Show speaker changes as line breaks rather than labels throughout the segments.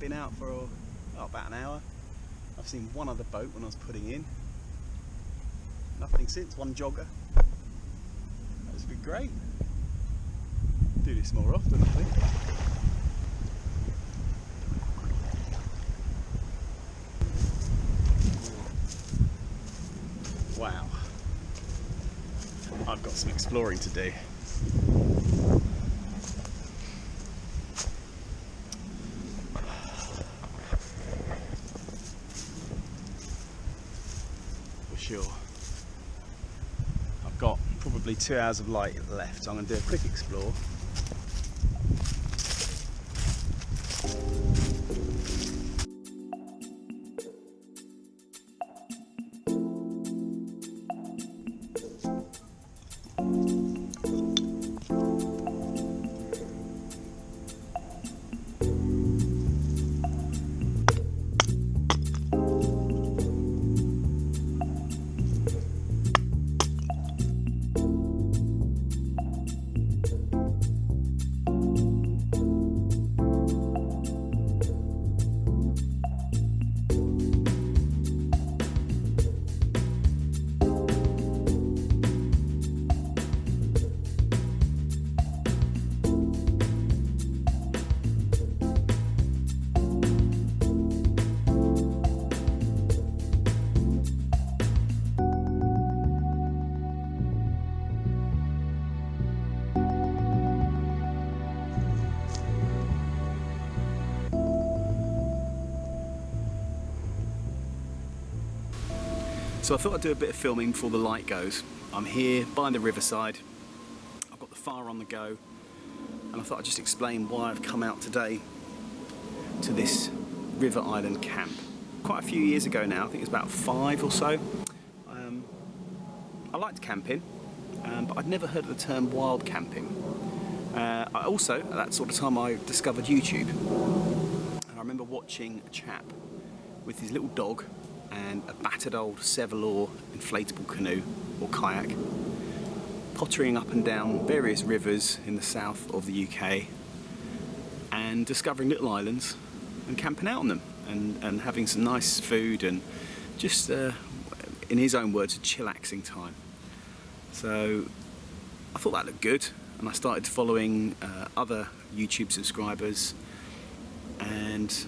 been out for about an hour. I've seen one other boat when I was putting in. Nothing since, one jogger. That's been great. Do this more often, I think. Wow. I've got some exploring to do. For sure. I've got probably 2 hours of light left, so I'm going to do a quick explore. So I thought I'd do a bit of filming before the light goes. I'm here by the riverside. I've got the fire on the go, and I thought I'd just explain why I've come out today to this river island camp. Quite a few years ago now, I think it's about 5 or so. I liked camping, but I'd never heard of the term wild camping. I also, at that sort of time, I discovered YouTube. And I remember watching a chap with his little dog and a battered old Sevylor inflatable canoe or kayak, pottering up and down various rivers in the south of the UK and discovering little islands and camping out on them and having some nice food and just, in his own words, a chillaxing time. So I thought that looked good, and I started following other YouTube subscribers, and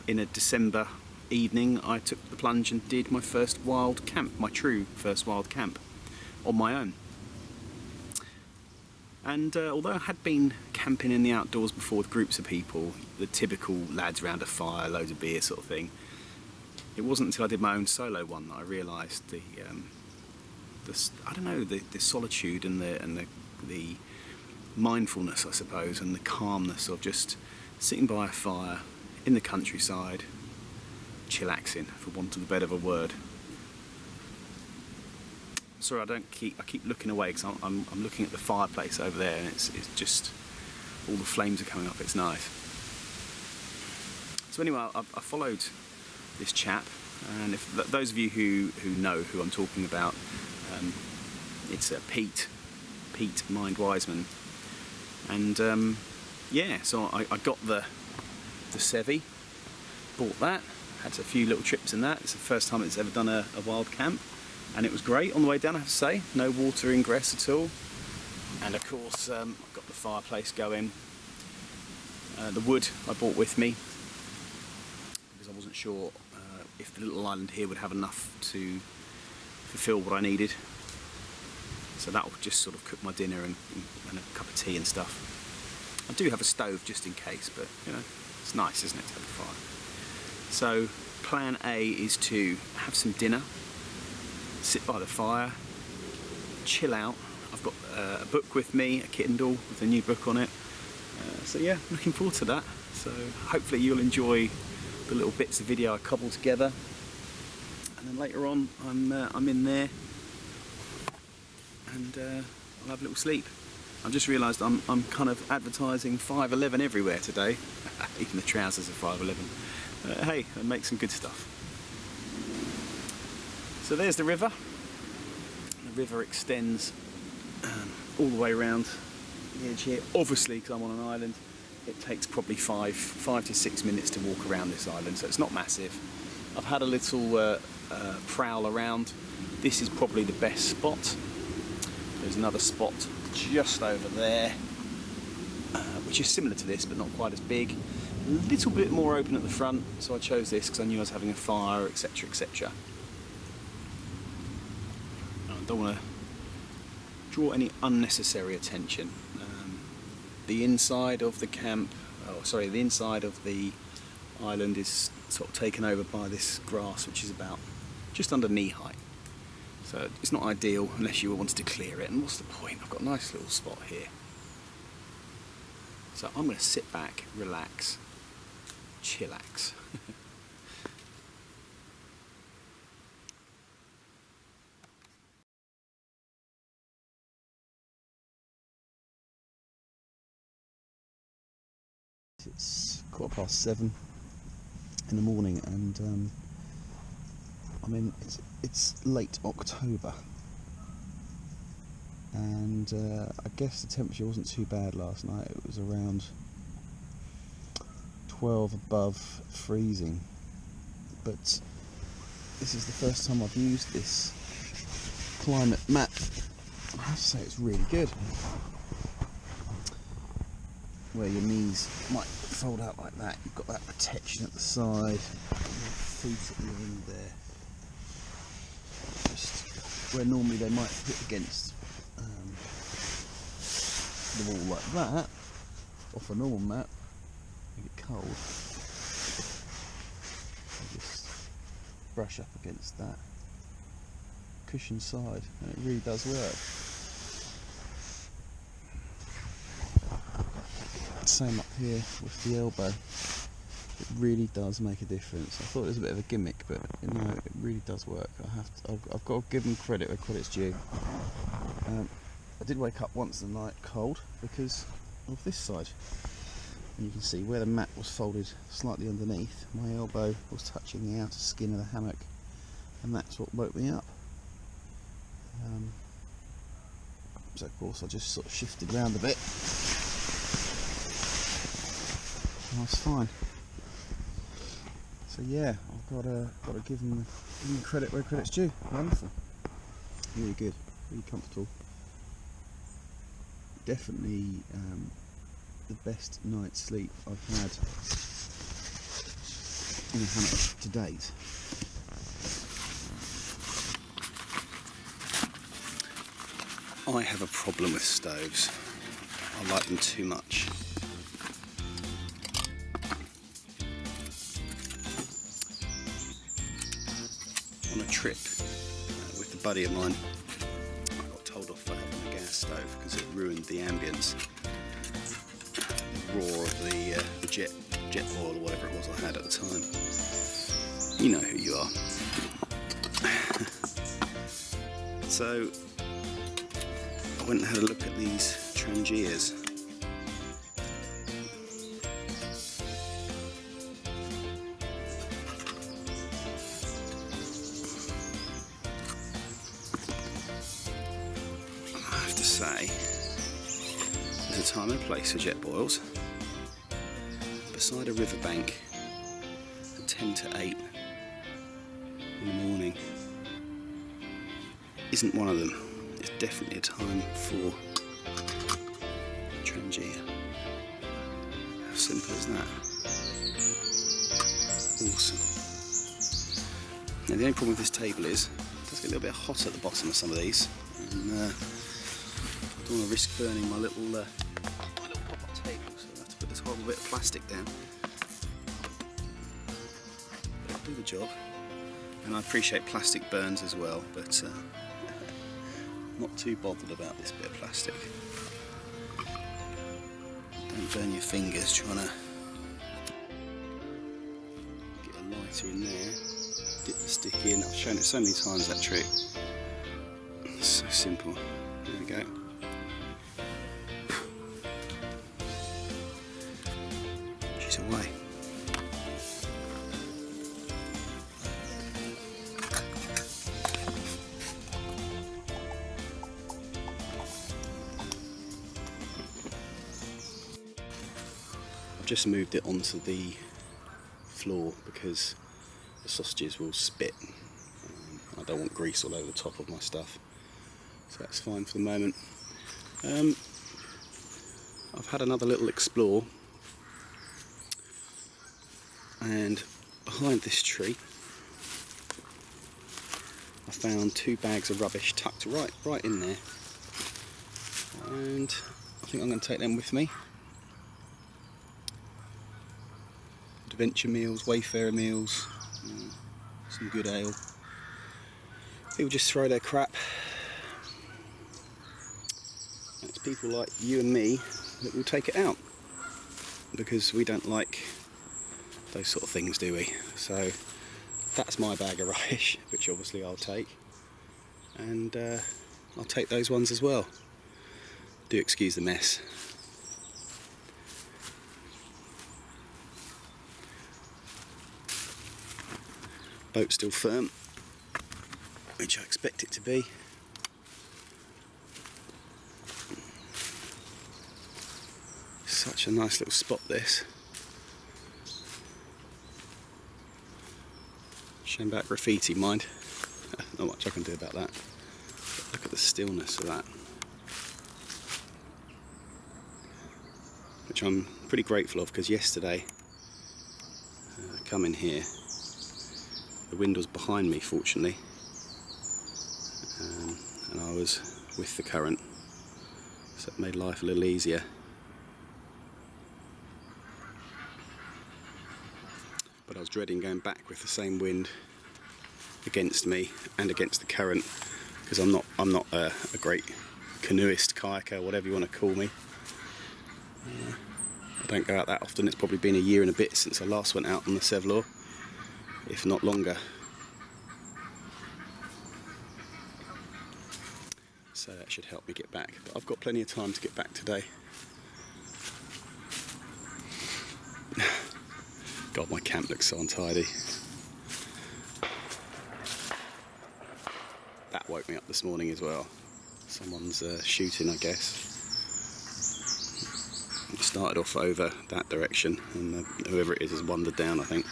in a December evening I took the plunge and did my first wild camp, my true first wild camp on my own. And although I had been camping in the outdoors before with groups of people, the typical lads round a fire, loads of beer sort of thing, it wasn't until I did my own solo one that I realised the solitude and the mindfulness, I suppose, and the calmness of just sitting by a fire in the countryside, chillaxing, for want of a better word. Sorry, I keep looking away because I'm looking at the fireplace over there, and it's just all the flames are coming up. It's nice. So anyway, I followed this chap, and if those of you who know who I'm talking about, it's Pete Mind Wiseman, and yeah, so I got the Sevy, bought that, had a few little trips in that. It's the first time it's ever done a wild camp, and it was great on the way down, I have to say. No water ingress at all, and of course I've got the fireplace going. The wood I bought with me because I wasn't sure if the little island here would have enough to fulfill what I needed, so that would just sort of cook my dinner and a cup of tea and stuff. I do have a stove just in case, but you know, it's nice, isn't it, to have a fire. So plan A is to have some dinner, sit by the fire, chill out. I've got a book with me, a Kindle with a new book on it. So yeah, looking forward to that. So hopefully you'll enjoy the little bits of video I cobble together. And then later on, I'm in there, and I'll have a little sleep. I've just realised I'm kind of advertising 5'11" everywhere today. Even the trousers are 5'11". Hey, I make some good stuff. So there's the river. The river extends all the way around the edge here, obviously because I'm on an island. it takes probably 5 to 6 minutes to walk around this island, so it's not massive. I've had a little prowl around. This is probably the best spot. There's another spot just over there, which is similar to this but not quite as big. A little bit more open at the front, so I chose this because I knew I was having a fire, etc, etc. I don't want to draw any unnecessary attention. The inside of the camp, the inside of the island is sort of taken over by this grass, which is about just under knee height. So it's not ideal unless you wanted to clear it, and what's the point? I've got a nice little spot here. So I'm going to sit back, relax, chillax. It's 7:15 in the morning, and I mean it's late October, and I guess the temperature wasn't too bad last night. It was around 12 above freezing, but this is the first time I've used this climate mat. I have to say it's really good. Where your knees might fold out like that, you've got that protection at the side, your feet at the end there, just where normally they might hit against the wall like that, off a normal mat, you get cold, you just brush up against that cushion side, and it really does work. Same up here with the elbow, it really does make a difference. I thought it was a bit of a gimmick, but you know, it really does work. I've got to give them credit where credit's due. I did wake up once in the night cold because of this side, and you can see where the mat was folded slightly underneath, my elbow was touching the outer skin of the hammock, and that's what woke me up. So of course I just sort of shifted around a bit. That's fine. So yeah, I've got to give them credit where credit's due. Wonderful, really good, really comfortable. Definitely the best night's sleep I've had in a hammock to date. I have a problem with stoves. I like them too much. On a trip with a buddy of mine, I got told off for having a gas stove because it ruined the ambience, the roar of the jet oil or whatever it was I had at the time. You know who you are. So I went and had a look at these Trangiers. Say, there's a time and a place for jet boils. Beside a riverbank at 10 to 8 in the morning isn't one of them. It's definitely a time for Trangia. How simple is that? Awesome. Now the only problem with this table is it does get a little bit hot at the bottom of some of these, and I don't want to risk burning my little pop-up table, so I have to put this horrible bit of plastic down. But it'll do the job, and I appreciate plastic burns as well, but not too bothered about this bit of plastic. Don't burn your fingers trying to get a lighter in there, dip the stick in. I've shown it so many times, that trick. It's so simple. There we go. Away. I've just moved it onto the floor because the sausages will spit. I don't want grease all over the top of my stuff, so that's fine for the moment. I've had another little explore, and behind this tree I found 2 bags of rubbish tucked right in there, and I think I'm going to take them with me. Adventure meals, wayfarer meals, some good ale. People just throw their crap, and it's people like you and me that will take it out, because we don't like those sort of things, do we? So that's my bag of rubbish, which obviously I'll take, and I'll take those ones as well. Do excuse the mess. Boat's still firm, which I expect it to be. Such a nice little spot, this. Shame about graffiti, mind. Not much I can do about that. But look at the stillness of that. Which I'm pretty grateful of, because yesterday, coming here, the wind was behind me, fortunately, and I was with the current, so it made life a little easier. But I was dreading going back with the same wind against me and against the current, because I'm not a great canoeist, kayaker, whatever you want to call me. I don't go out that often. It's probably been a year and a bit since I last went out on the Sevylor, if not longer. So that should help me get back. But I've got plenty of time to get back today. God, my camp looks so untidy. That woke me up this morning as well. Someone's shooting, I guess. It started off over that direction, and whoever it is has wandered down, I think.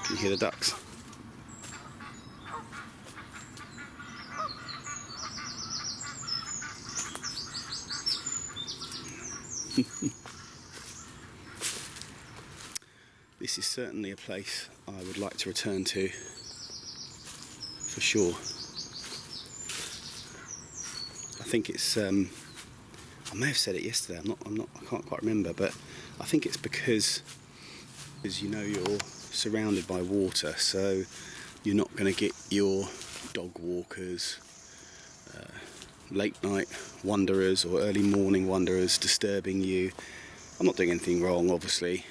Can you hear the ducks? This is certainly a place I would like to return to, for sure. I think it's I may have said it yesterday, I can't quite remember, but I think it's because you know, you're surrounded by water, so you're not going to get your dog walkers, late night wanderers or early morning wanderers disturbing you. I'm not doing anything wrong, obviously,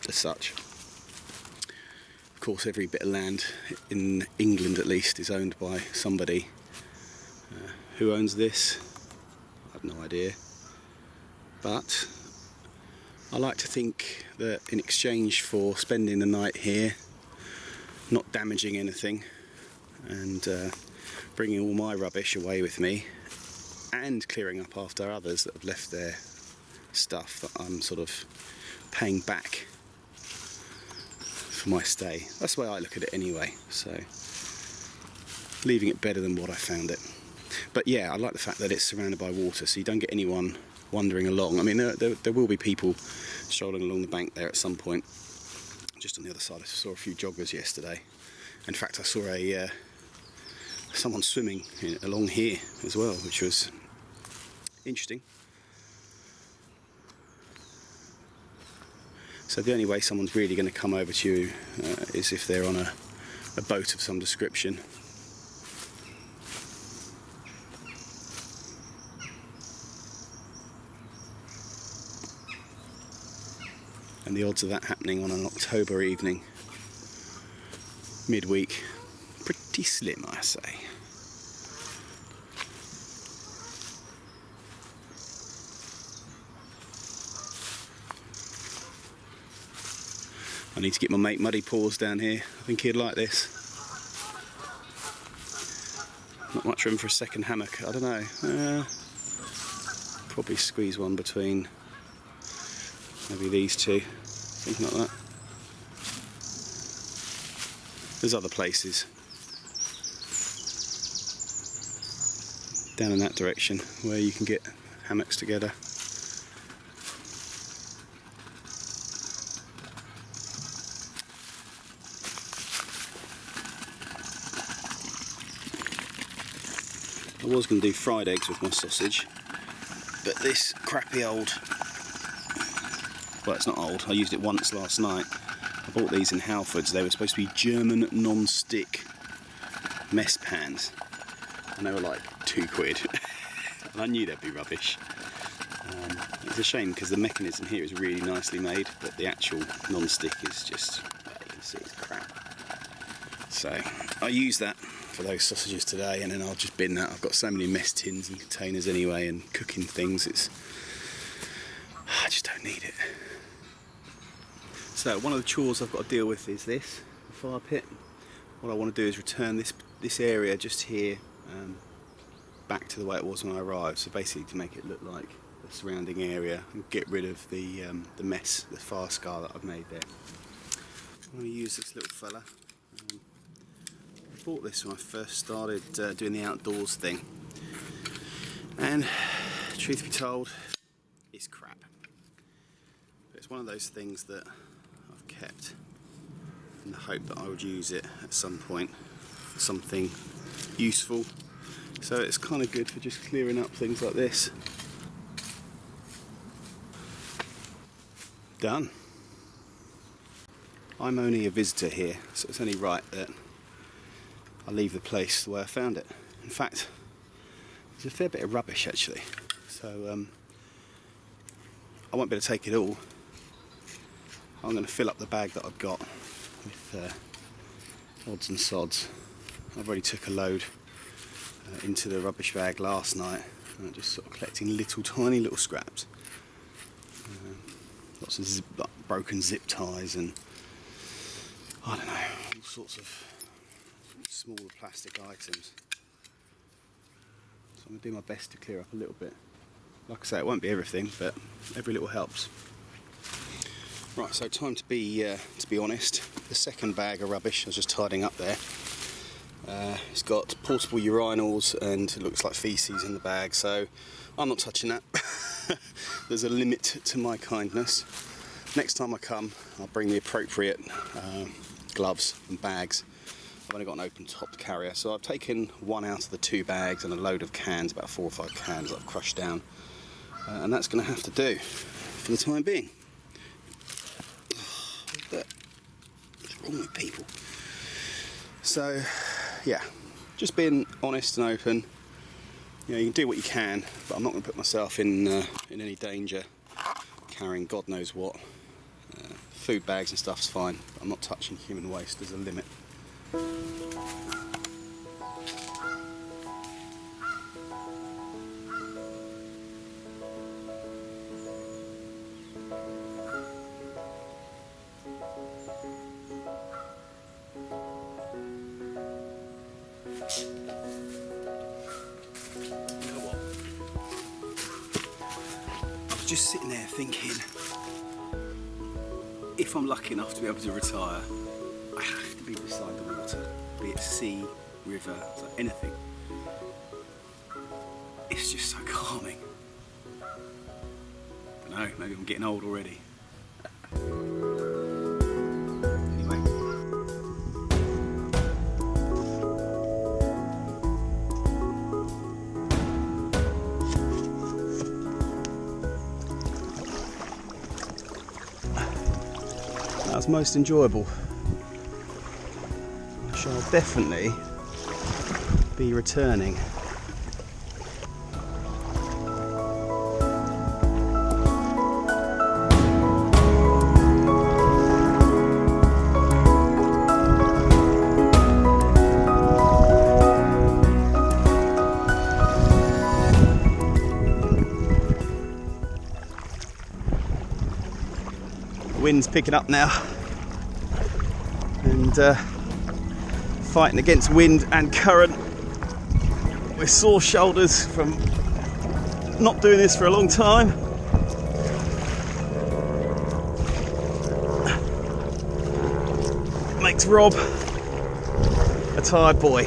as such. Of course, every bit of land in England, at least, is owned by somebody. Who owns this? I have no idea. But I like to think that in exchange for spending the night here, not damaging anything, and bringing all my rubbish away with me, and clearing up after others that have left their stuff, that I'm sort of paying back for my stay. That's the way I look at it anyway, so leaving it better than what I found it. But yeah, I like the fact that it's surrounded by water, so you don't get anyone wandering along. I mean, there will be people strolling along the bank there at some point. Just on the other side, I saw a few joggers yesterday. In fact, I saw someone swimming along here as well, which was interesting. So the only way someone's really going to come over to you is if they're on a boat of some description. And the odds of that happening on an October evening, midweek, pretty slim, I say. I need to get my mate Muddy Paws down here. I think he'd like this. Not much room for a second hammock, I don't know. Probably squeeze one between Maybe these two, something like that. There's other places down in that direction where you can get hammocks together. I was going to do fried eggs with my sausage, but this crappy old, well, it's not old, I used it once last night. I bought these in Halfords. They were supposed to be German non-stick mess pans, and they were like £2. And I knew they'd be rubbish. It's a shame because the mechanism here is really nicely made, but the actual non-stick is just, well, you can see it's crap. So I use that for those sausages today, and then I'll just bin that. I've got so many mess tins and containers anyway, and cooking things, I just don't need it. So one of the chores I've got to deal with is this, the fire pit. What I want to do is return this area just here back to the way it was when I arrived. So basically to make it look like the surrounding area and get rid of the mess, the fire scar that I've made there. I'm going to use this little fella. I bought this when I first started doing the outdoors thing, and truth be told, it's crap. But it's one of those things that I've kept in the hope that I would use it at some point for something useful. So it's kind of good for just clearing up things like this. Done. I'm only a visitor here, so it's only right that I leave the place the way I found it. In fact, there's a fair bit of rubbish actually, so I won't be able to take it all. I'm going to fill up the bag that I've got with odds and sods. I've already took a load into the rubbish bag last night, and I'm just sort of collecting tiny little scraps. Lots of broken zip ties and I don't know, all sorts of smaller plastic items. So I'm going to do my best to clear up a little bit. Like I say, it won't be everything, but every little helps. Right, so time to be honest. The second bag of rubbish I was just tidying up there. It's got portable urinals and it looks like feces in the bag, so I'm not touching that. There's a limit to my kindness. Next time I come, I'll bring the appropriate gloves and bags. I've only got an open topped carrier, so I've taken one out of the 2 bags and a load of cans, about 4 or 5 cans that I've crushed down, and that's going to have to do for the time being. What's wrong with people? So yeah, just being honest and open. You know, you can do what you can, but I'm not going to put myself in any danger carrying God knows what. Food bags and stuff's fine, but I'm not touching human waste. There's a limit. Just sitting there thinking, if I'm lucky enough to be able to retire, I have to be beside the water, be it sea, river, anything. It's just so calming. I don't know, maybe I'm getting old already. That's most enjoyable. I shall definitely be returning. The wind's picking up now, and fighting against wind and current with sore shoulders from not doing this for a long time. Rob, a tired boy.